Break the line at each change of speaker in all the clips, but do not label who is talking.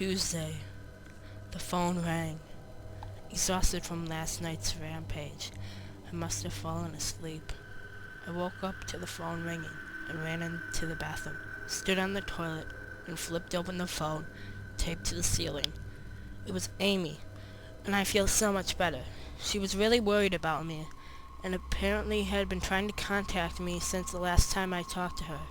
Tuesday. The phone rang. Exhausted from last night's rampage, I must have fallen asleep. I woke up to the phone ringing and ran into the bathroom, stood on the toilet, and flipped open the phone, taped to the ceiling. It was Amy, and I feel so much better. She was really worried about me, and apparently had been trying to contact me since the last time I talked to her.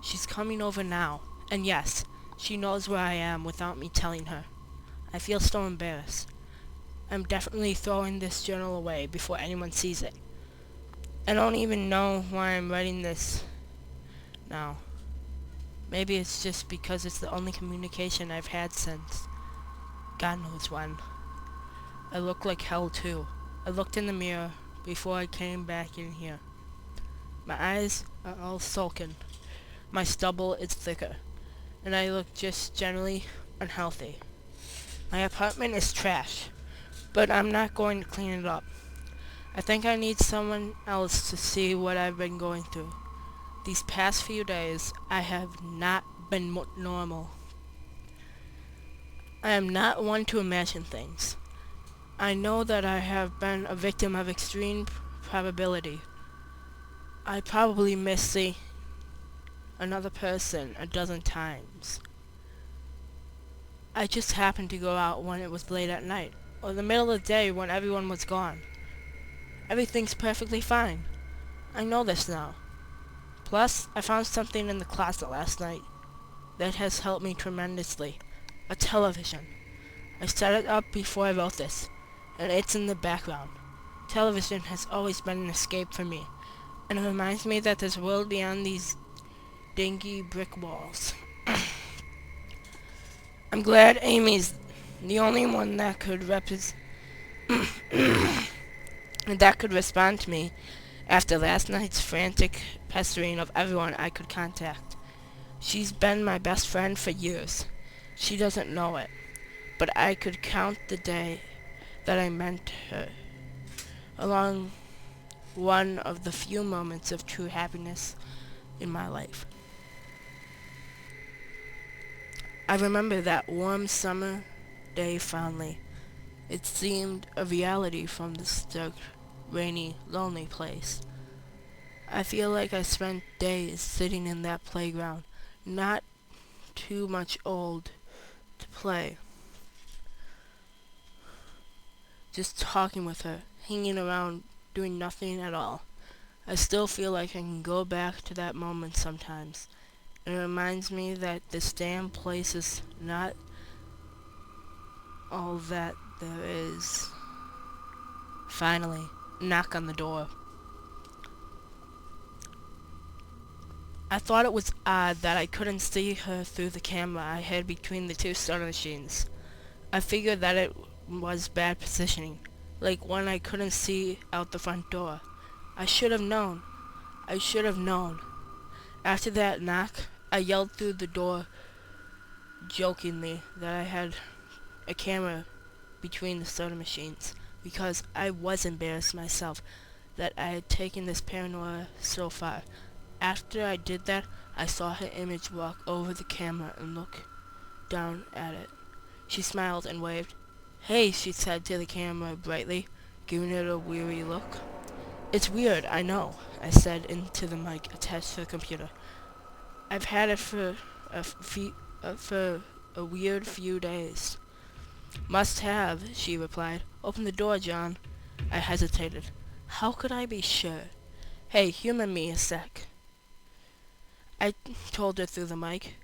She's coming over now, and yes, she knows where I am without me telling her. I feel so embarrassed. I'm definitely throwing this journal away before anyone sees it. I don't even know why I'm writing this now. Maybe it's just because it's the only communication I've had since God knows when. I look like hell too. I looked in the mirror before I came back in here. My eyes are all sullen. My stubble is thicker, and I look just generally unhealthy. My apartment is trash, but I'm not going to clean it up. I think I need someone else to see what I've been going through. These past few days, I have not been normal. I am not one to imagine things. I know that I have been a victim of extreme probability. I probably missed another person a dozen times. I just happened to go out when it was late at night, or the middle of the day when everyone was gone. Everything's perfectly fine. I know this now. Plus, I found something in the closet last night that has helped me tremendously. A television. I set it up before I wrote this, and it's in the background. Television has always been an escape for me, and it reminds me that there's a world beyond these dingy brick walls. I'm glad Amy's the only one that could that could respond to me after last night's frantic pestering of everyone I could contact. She's been my best friend for years. She doesn't know it, but I could count the day that I met her along one of the few moments of true happiness in my life. I remember that warm summer day fondly. It seemed a reality from this dark, rainy, lonely place. I feel like I spent days sitting in that playground, not too much old to play, just talking with her, hanging around, doing nothing at all. I still feel like I can go back to that moment sometimes. It reminds me that this damn place is not all that there is. Finally, knock on the door. I thought it was odd that I couldn't see her through the camera I had between the two soda machines. I figured that it was bad positioning, like when I couldn't see out the front door. I should have known. I should have known. After that knock, I yelled through the door jokingly that I had a camera between the soda machines because I was embarrassed myself that I had taken this paranoia so far. After I did that, I saw her image walk over the camera and look down at it. She smiled and waved. "Hey," she said to the camera brightly, giving it a weary look. "It's weird, I know," I said into the mic attached to the computer. "I've had it for a weird few days." "Must have," she replied. "Open the door, John." I hesitated. How could I be sure? "Hey, humor me a sec," I told her through the mic.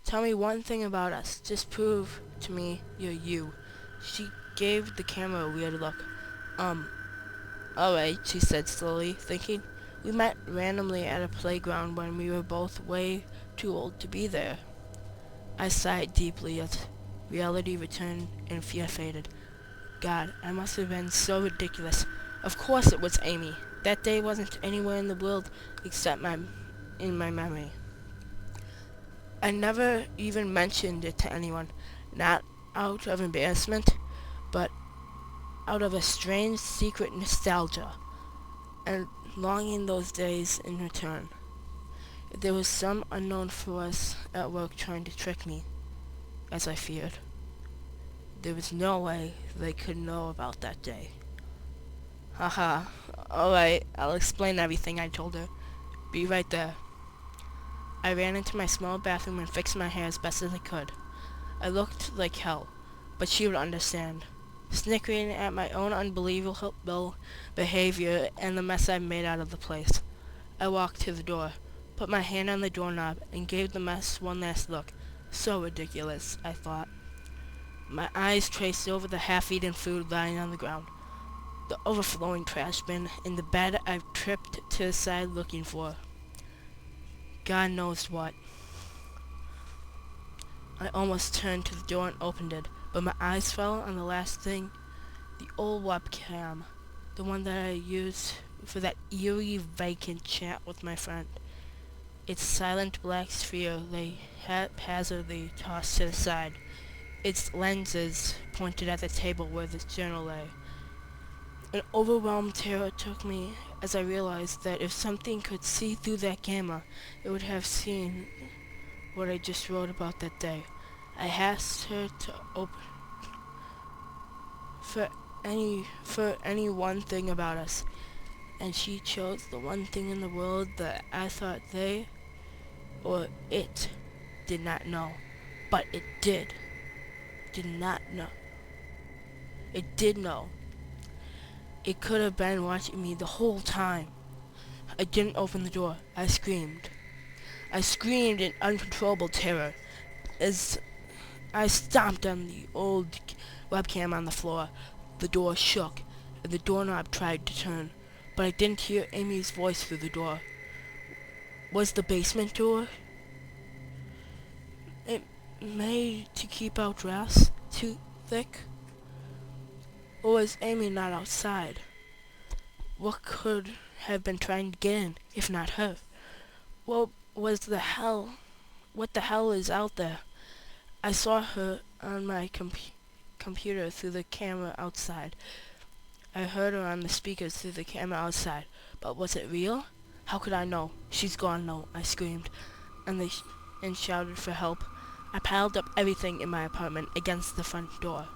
"Tell me one thing about us. Just prove to me you're you." She gave the camera a weird look. Alright, she said slowly, thinking. "We met randomly at a playground when we were both way too old to be there." I sighed deeply as reality returned and fear faded. God, I must have been so ridiculous. Of course it was Amy. That day wasn't anywhere in the world except in my memory. I never even mentioned it to anyone, not out of embarrassment, but out of a strange secret nostalgia, and longing those days in return. There was some unknown force at work trying to trick me. as I feared. There was no way they could know about that day. Haha, alright, I'll explain everything, I told her. Be right there. I ran into my small bathroom and fixed my hair as best as I could. I looked like hell, but she would understand. Snickering at my own unbelievable behavior and the mess I made out of the place. I walked to the door, put my hand on the doorknob, and gave the mess one last look. So ridiculous, I thought. My eyes traced over the half-eaten food lying on the ground, the overflowing trash bin, and the bed I tripped to the side looking for. God knows what. I almost turned to the door and opened it, but my eyes fell on the last thing, the old webcam, the one that I used for that eerie, vacant chat with my friend. Its silent black sphere lay haphazardly tossed to the side, its lenses pointed at the table where the journal lay. An overwhelmed terror took me as I realized that if something could see through that camera, it would have seen what I just wrote about that day. I asked her to open for any one thing about us, and she chose the one thing in the world that I thought they, or it, did not know. But it did. Did not know. It did know. It could have been watching me the whole time. I didn't open the door. I screamed. I screamed in uncontrollable terror as I stomped on the old webcam on the floor. The door shook, and the doorknob tried to turn, but I didn't hear Amy's voice through the door. Was the basement door? It made to keep out drafts too thick? Or was Amy not outside? What could have been trying to get in, if not her? What the hell is out there? I saw her on my computer through the camera outside. I heard her on the speakers through the camera outside. But was it real? How could I know? She's gone now, I screamed, and shouted for help. I piled up everything in my apartment against the front door.